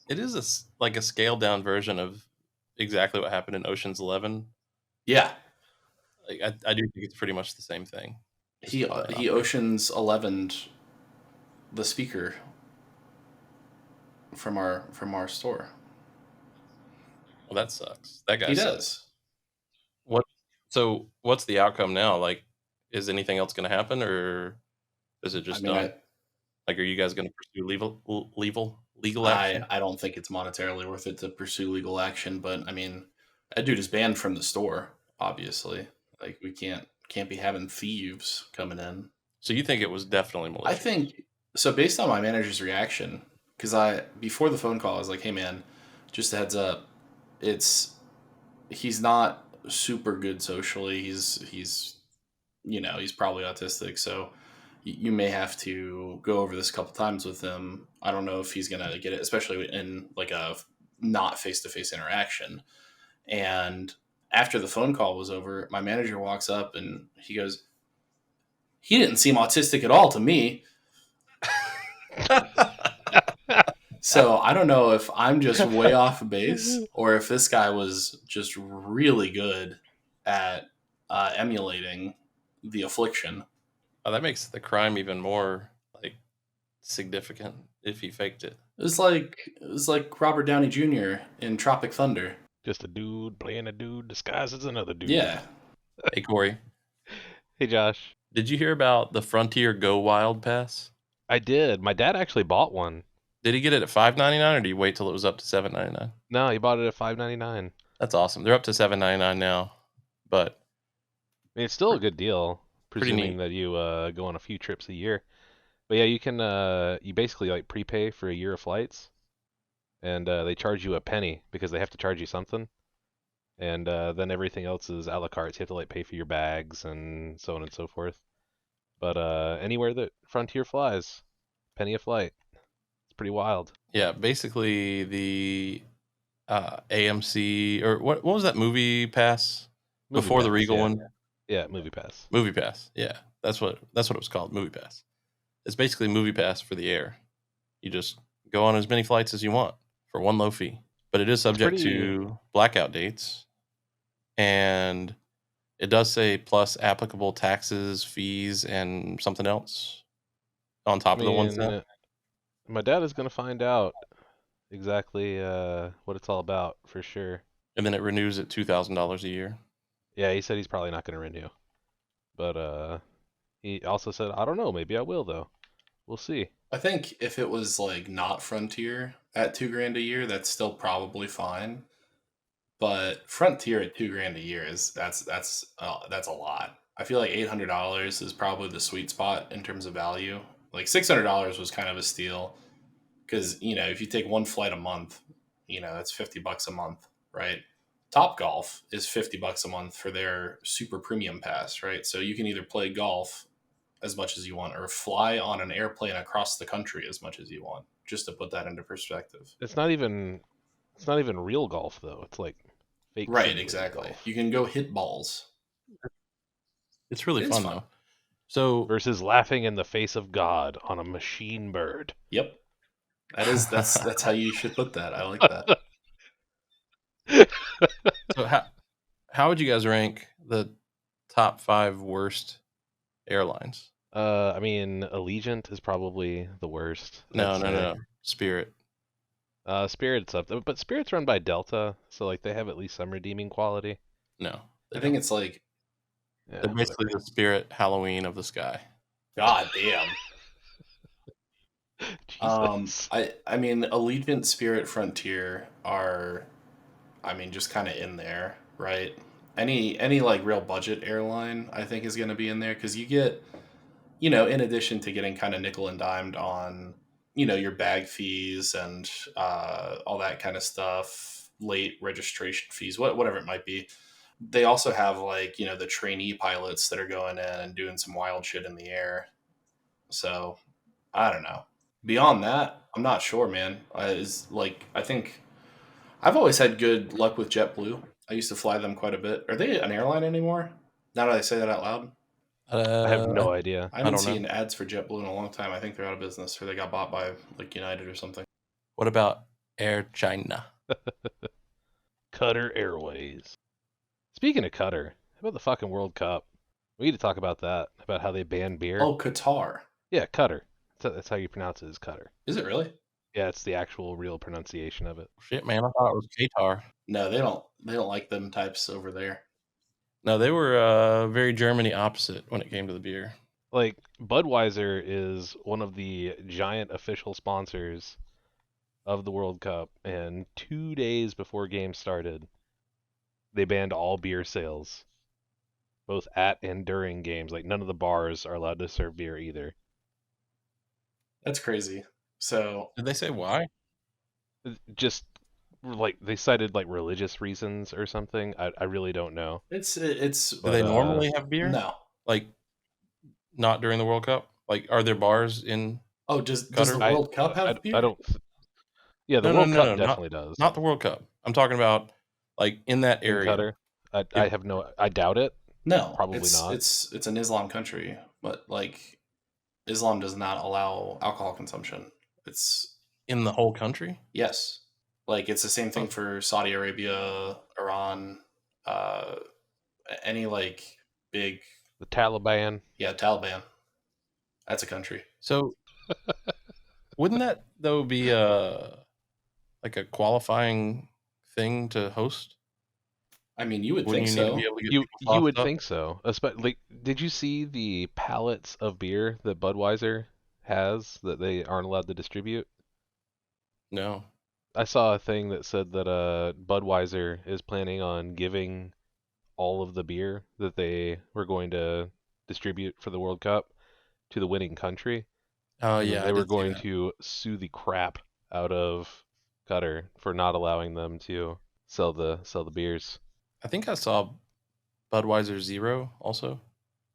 It is like a scaled down version of exactly what happened in Ocean's 11.
Yeah.
Like, I do think it's pretty much the same thing.
He Ocean's 11'd the speaker from our store.
Well, that sucks. That guy
He
sucks.
does.
So what's the outcome now? Like, is anything else going to happen, or is it just done? Like, are you guys going to pursue legal action?
I don't think it's monetarily worth it to pursue legal action, but I mean, that dude is banned from the store, obviously. Like, we can't be having thieves coming in.
So you think it was definitely malicious?
I think so. Based on my manager's reaction, because before the phone call, I was like, "Hey, man, just a heads up, he's not super good socially. He's probably autistic, so you may have to go over this a couple times with him. I don't know if he's gonna get it, especially in like a not face-to-face interaction." And after the phone call was over, my manager walks up and he goes, "He didn't seem autistic at all to me." So I don't know if I'm just way off base or if this guy was just really good at emulating the affliction.
Oh, that makes the crime even more like significant if he faked it.
It was like Robert Downey Jr. in Tropic Thunder.
Just a dude playing a dude disguised as another dude.
Yeah.
Hey, Corey.
Hey, Josh.
Did you hear about the Frontier Go Wild Pass?
I did. My dad actually bought one.
Did he get it at $5.99 or did he wait till it was up to $7.99?
No, he bought it at $5.99.
That's awesome. They're up to $7.99 now, but
I mean, it's still a good deal, presuming that you go on a few trips a year. But yeah, you can you basically like prepay for a year of flights, and they charge you a penny because they have to charge you something, and then everything else is a la carte. So you have to like pay for your bags and so on and so forth. But anywhere that Frontier flies, penny a flight. It's pretty wild.
Yeah, basically the AMC or what was that movie pass before the Regal one?
Yeah, Movie Pass.
Movie Pass. Yeah, that's what it was called, Movie Pass. It's basically Movie Pass for the air. You just go on as many flights as you want for one low fee, but it is subject to blackout dates, and it does say plus applicable taxes, fees, and something else. on top
I
of the 1
mean,
cent.
my dad is gonna find out exactly what it's all about for sure.
And then it renews at $2,000 a year.
Yeah, he said he's probably not gonna renew, but he also said, I don't know, maybe I will though. We'll see.
I think if it was like not Frontier at $2,000 a year, that's still probably fine. But Frontier at $2,000 a year that's a lot. I feel like $800 is probably the sweet spot in terms of value. Like $600 was kind of a steal because if you take one flight a month, that's $50 a month, right? Top Golf is $50 a month for their super premium pass, right? So you can either play golf as much as you want or fly on an airplane across the country as much as you want. Just to put that into perspective.
It's not even real golf though. It's like fake
Right,
simulated
exactly.
golf.
You can go hit balls.
It's really
It is
fun,
fun.
though. So
Versus laughing in the face of God on a machine bird.
Yep. That's how you should put that. I like that.
so how would you guys rank the top 5 worst airlines?
I mean, Allegiant is probably the worst.
No. Spirit.
Spirit's up there, but Spirit's run by Delta, so like they have at least some redeeming quality.
No.
I think it's like,
Yeah,
They're basically the Spirit Halloween of the sky.
God damn.
Jesus.
I mean, Allegiant, Spirit, Frontier are, just kind of in there, right? Any like real budget airline, I think, is going to be in there because you get, in addition to getting kind of nickel and dimed on, your bag fees and all that kind of stuff, late registration fees, whatever it might be. They also have like, the trainee pilots that are going in and doing some wild shit in the air. So I don't know. Beyond that, I'm not sure, man. I think I've always had good luck with JetBlue. I used to fly them quite a bit. Are they an airline anymore? Now that I say that out loud,
I have no idea.
I haven't
don't know.
seen ads for JetBlue in a long time. I think they're out of business, or they got bought by like United or something.
What about Air China?
Qatar Airways. Speaking of Qatar, how about the fucking World Cup? We need to talk about that, about how they ban beer.
Oh, Qatar.
Yeah, Qatar. That's how you pronounce it, is Qatar.
Is it really?
Yeah, it's the actual real pronunciation of it.
Shit, man, I thought it was Qatar.
No, they don't. They don't like them types over there.
No, they were very Germany opposite when it came to the beer.
Like, Budweiser is one of the giant official sponsors of the World Cup, and 2 days before games started, they banned all beer sales, both at and during games. Like, none of the bars are allowed to serve beer either.
That's crazy. So
Did they say why?
Just like they cited like religious reasons or something. I really don't know.
it's
Do they normally have beer?
no.
Like, not during the World Cup? Like, are there bars in...
Oh, does the
Qatar?
World Cup have beer?
I don't. Yeah, the
No,
World Cup
no,
definitely does.
Not the World Cup. I'm talking about, like, in that
In
area.
Qatar, I have no. I doubt it.
No,
Probably
it's,
not.
It's an Islam country, but like Islam does not allow alcohol consumption. It's
In the whole country?
yes, like it's the same thing
Oh.
for Saudi Arabia, Iran, any like big
The Taliban.
Taliban. That's a country.
So, wouldn't that, though, be like a qualifying thing to host?
I mean, you would
Wouldn't
think
you need to
so.
be able to get
You
people
would
tossed up?
think so. Like, did you see the pallets of beer that Budweiser has that they aren't allowed to distribute?
No.
I saw a thing that said that Budweiser is planning on giving all of the beer that they were going to distribute for the World Cup to the winning country.
Oh,
And then
yeah.
they
I
were
did see
going
that.
to sue the crap out of Qatar for not allowing them to sell the beers.
I think I saw Budweiser Zero also,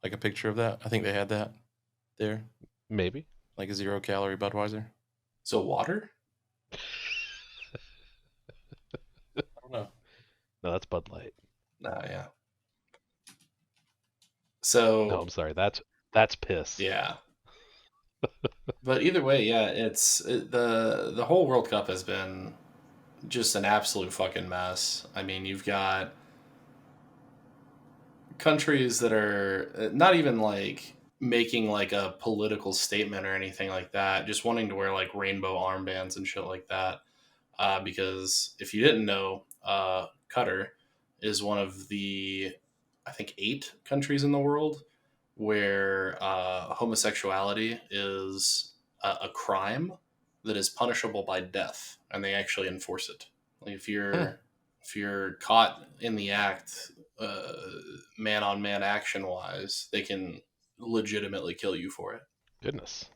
like a picture of that. I think they had that there,
Maybe.
like a 0-calorie Budweiser.
So water?
I don't know.
No, that's Bud Light.
Yeah. So
No, I'm sorry. That's piss.
yeah. But either way, yeah, the whole World Cup has been just an absolute fucking mess. I mean, you've got countries that are not even like making like a political statement or anything like that, just wanting to wear like rainbow armbands and shit like that. Because if you didn't know, Qatar is one of the, I think, 8 countries in the world where homosexuality is a crime that is punishable by death, and they actually enforce it. Like if you're caught in the act, man on man action wise, they can legitimately kill you for it.
Goodness.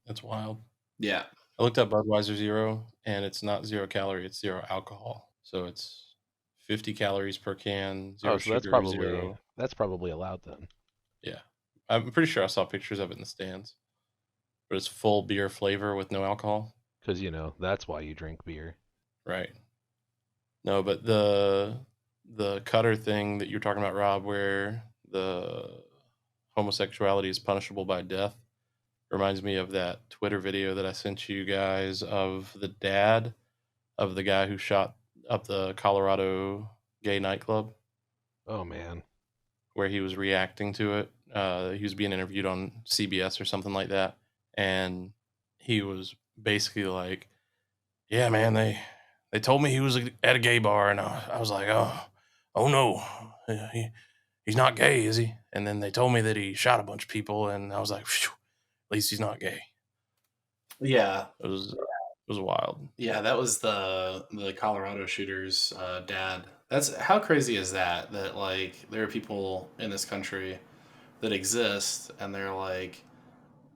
That's wild.
Yeah.
I looked up Budweiser Zero, and it's not 0 calorie; it's 0 alcohol. So it's 50 calories per can, 0
So that's
sugar, 0.
probably allowed then.
Yeah, I'm pretty sure I saw pictures of it in the stands. But it's full beer flavor with no alcohol.
Because that's why you drink beer.
Right. No, but the Qatar thing that you're talking about, Rob, where the homosexuality is punishable by death, reminds me of that Twitter video that I sent you guys of the dad of the guy who shot up the Colorado gay nightclub,
Oh man.
where he was reacting to it. He was being interviewed on CBS or something like that, and he was basically like, "Yeah, man, they told me he was at a gay bar, and I was like, oh no, he's not gay, is he?" And then they told me that he shot a bunch of people, and I was like, "Phew, at least he's not gay."
Yeah.
It was wild.
Yeah, that was the Colorado shooter's dad. That's how crazy is that? That like there are people in this country that exist, and they're like,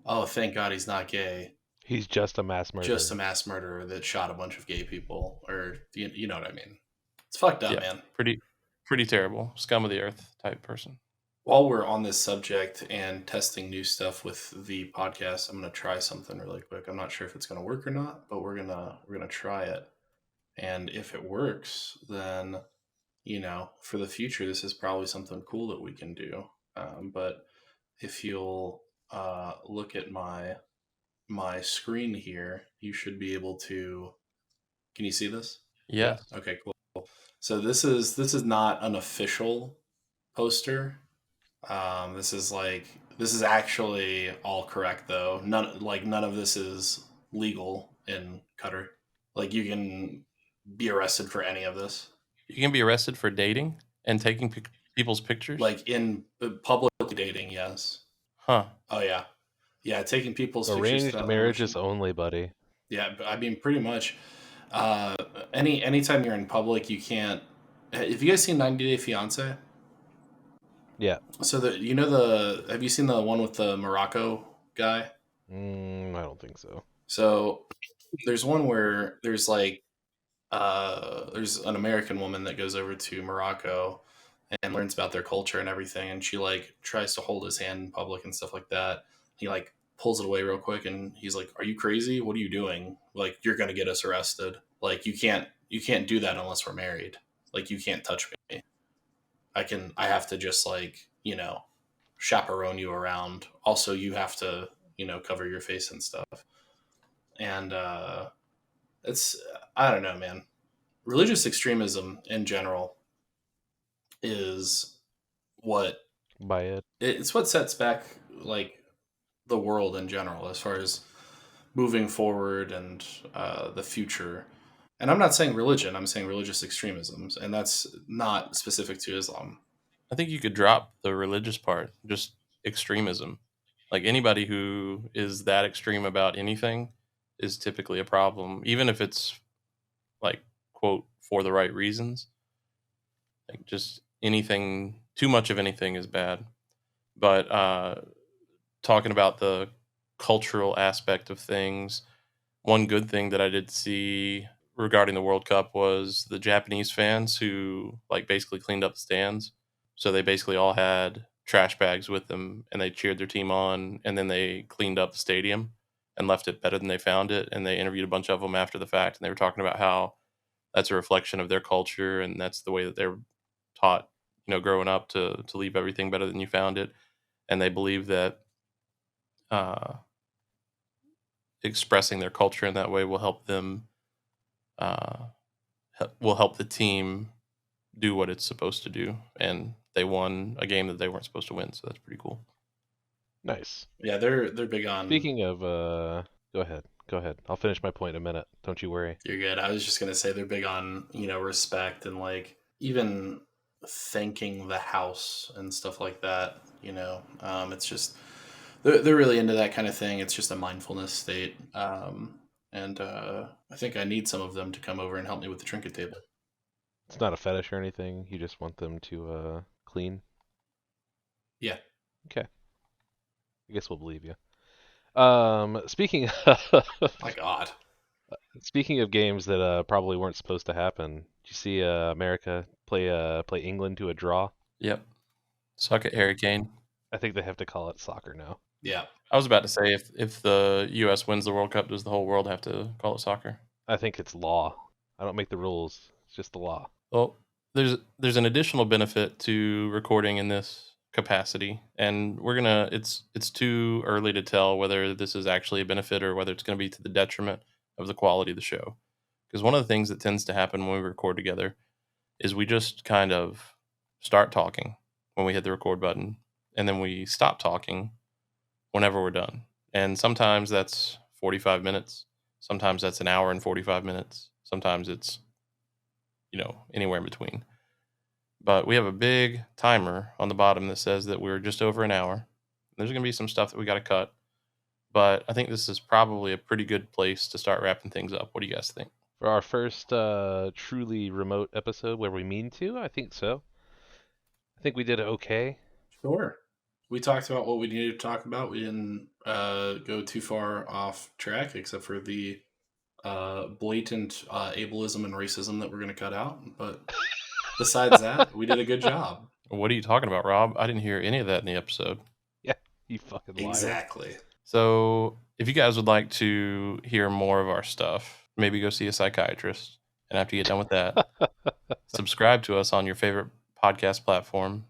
"Oh, thank God he's not gay.
He's just a mass murderer.
Just a mass murderer that shot a bunch of gay people." Or you know what I mean? It's fucked up,
Yeah,
man.
pretty terrible, scum of the earth type person.
While we're on this subject and testing new stuff with the podcast, I'm gonna try something really quick. I'm not sure if it's gonna work or not, but we're gonna try it. And if it works, then for the future, this is probably something cool that we can do. But if you'll look at my screen here, you should be able to. Can you see this?
Yes.
Okay, cool. So this is not an official poster. This is actually all correct though. None of this is legal in Qatar. Like you can be arrested for any of this.
You can be arrested for dating and taking people's pictures.
Like in public dating, yes.
Huh?
Oh yeah, taking people's pictures.
Arranged
without
marriages
permission.
only, buddy.
Yeah, I mean, pretty much. Anytime you're in public, you can't. Have you guys seen 90 Day Fiance?
Yeah.
So have you seen the one with the Morocco guy?
I don't think so.
So there's one where there's like there's an American woman that goes over to Morocco and learns about their culture and everything, and she like tries to hold his hand in public and stuff like that. He like pulls it away real quick, and he's like, "Are you crazy? What are you doing? Like, you're gonna get us arrested. Like, you can't do that unless we're married. Like, you can't touch me. I have to just like chaperone you around. Also, you have to cover your face and stuff." And it's I don't know, man. Religious extremism in general is what
By it.
it's what sets back like the world in general as far as moving forward and the future. And I'm not saying religion, I'm saying religious extremisms, and that's not specific to Islam.
I think you could drop the religious part, just extremism. Like anybody who is that extreme about anything is typically a problem, even if it's like, quote, for the right reasons. Like just anything, too much of anything is bad. But talking about the cultural aspect of things, one good thing that I did see regarding the World Cup was the Japanese fans who like basically cleaned up the stands. So they basically all had trash bags with them, and they cheered their team on, and then they cleaned up the stadium and left it better than they found it. And they interviewed a bunch of them after the fact, and they were talking about how that's a reflection of their culture, and that's the way that they're taught, growing up to leave everything better than you found it. And they believe that expressing their culture in that way will help them, will help the team do what it's supposed to do. And they won a game that they weren't supposed to win, so that's pretty cool.
Nice.
Yeah, they're big on.
Speaking of, go ahead. I'll finish my point in a minute. Don't you worry.
You're good. I was just gonna say they're big on respect and like even thanking the house and stuff like that. It's just they're really into that kind of thing. It's just a mindfulness state. And I think I need some of them to come over and help me with the trinket table.
It's not a fetish or anything. You just want them to clean.
Yeah.
Okay. I guess we'll believe you. Speaking
My God.
speaking of games that probably weren't supposed to happen, did you see America play England to a draw?
Yep. Suck it, Harry Kane.
I think they have to call it soccer now.
Yeah.
I was about to say, if the U.S. wins the World Cup, does the whole world have to call it soccer?
I think it's law. I don't make the rules. It's just the law.
Well, there's an additional benefit to recording in this capacity, and it's too early to tell whether this is actually a benefit or whether it's going to be to the detriment of the quality of the show. Because one of the things that tends to happen when we record together is we just kind of start talking when we hit the record button, and then we stop talking whenever we're done. And sometimes that's 45 minutes. Sometimes that's an hour and 45 minutes. Sometimes it's, anywhere in between. But we have a big timer on the bottom that says that we're just over an hour. There's going to be some stuff that we got to cut. But I think this is probably a pretty good place to start wrapping things up. What do you guys think?
For our first truly remote episode where we mean to, I think so. I think we did okay.
Sure. We talked about what we needed to talk about. We didn't go too far off track, except for the blatant ableism and racism that we're going to cut out. But besides that, we did a good job.
What are you talking about, Rob? I didn't hear any of that in the episode.
Yeah, you fucking liar.
Exactly.
So if you guys would like to hear more of our stuff, maybe go see a psychiatrist. And after you get done with that, subscribe to us on your favorite podcast platform.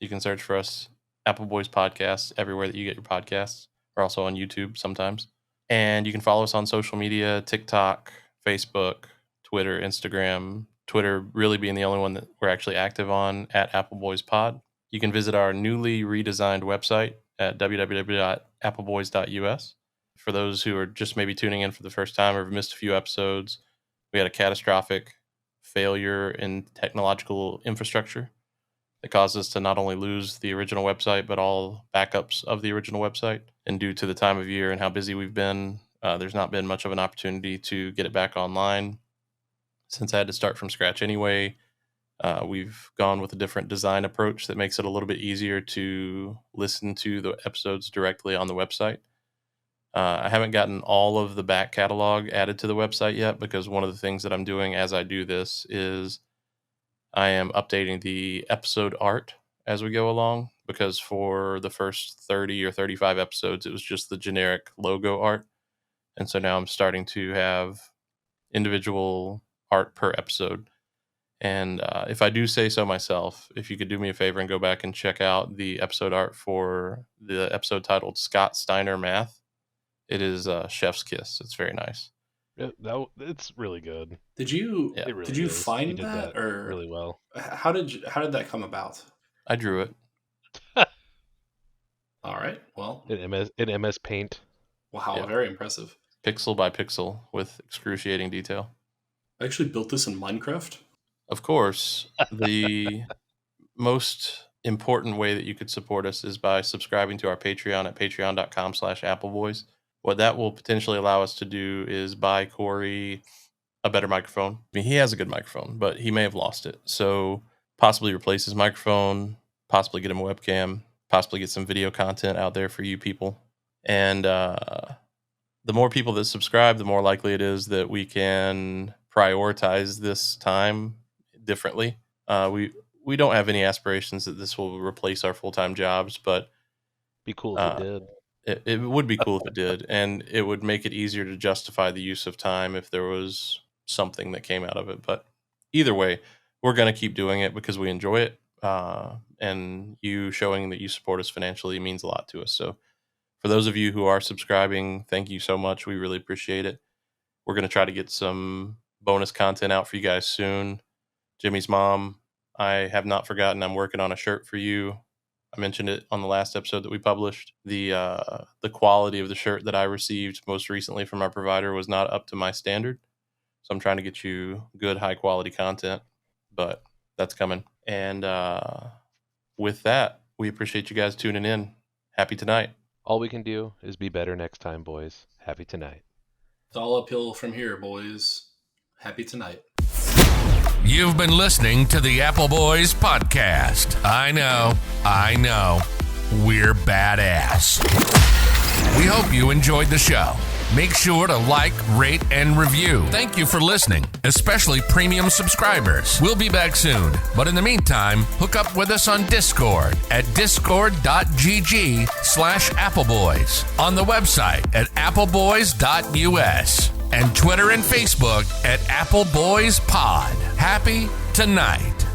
You can search for us, Appleboys Podcasts, everywhere that you get your podcasts. We're also on YouTube sometimes. And you can follow us on social media, TikTok, Facebook, Twitter, Instagram. Twitter really being the only one that we're actually active on, at Appleboys Pod. You can visit our newly redesigned website at www.appleboys.us. For those who are just maybe tuning in for the first time or have missed a few episodes, we had a catastrophic failure in technological infrastructure that caused us to not only lose the original website, but all backups of the original website. And due to the time of year and how busy we've been, there's not been much of an opportunity to get it back online. Since I had to start from scratch anyway, we've gone with a different design approach that makes it a little bit easier to listen to the episodes directly on the website. I haven't gotten all of the back catalog added to the website yet, because one of the things that I'm doing as I do this is I am updating the episode art as we go along, because for the first 30 or 35 episodes, it was just the generic logo art. And so now I'm starting to have individual art per episode. And if I do say so myself, if you could do me a favor and go back and check out the episode art for the episode titled Scott Steiner Math, it is chef's kiss. It's very nice.
It's really good.
Did you
Yeah.
did you find
did
that, or
really well?
how did that come about?
I drew it.
All right. Well,
In MS Paint.
wow,
Yeah.
very impressive.
Pixel by pixel with excruciating detail.
I actually built this in Minecraft.
Of course, the most important way that you could support us is by subscribing to our Patreon at patreon.com/appleboys. What that will potentially allow us to do is buy Cory a better microphone. I mean, he has a good microphone, but he may have lost it. So possibly replace his microphone, possibly get him a webcam, possibly get some video content out there for you people. And the more people that subscribe, the more likely it is that we can prioritize this time differently. We don't have any aspirations that this will replace our full-time jobs, but
Be cool if it did.
it would be cool if it did, and it would make it easier to justify the use of time if there was something that came out of it. But either way, we're going to keep doing it because we enjoy it, and you showing that you support us financially means a lot to us. So for those of you who are subscribing, thank you so much. We really appreciate it. We're going to try to get some bonus content out for you guys soon. Jimmy's mom, I have not forgotten. I'm working on a shirt for you. I mentioned it on the last episode that we published. The quality of the shirt that I received most recently from our provider was not up to my standard. So I'm trying to get you good, high quality content, but that's coming. And with that, we appreciate you guys tuning in. Happy tonight.
All we can do is be better next time, boys. Happy tonight.
It's all uphill from here, boys. Happy tonight.
You've been listening to the Appleboys podcast. I know. We're badass. We hope you enjoyed the show. Make sure to like, rate, and review. Thank you for listening, especially premium subscribers. We'll be back soon. But in the meantime, hook up with us on Discord at discord.gg/Appleboys, on the website at appleboys.us, and Twitter and Facebook at Appleboys Pod. Happy tonight.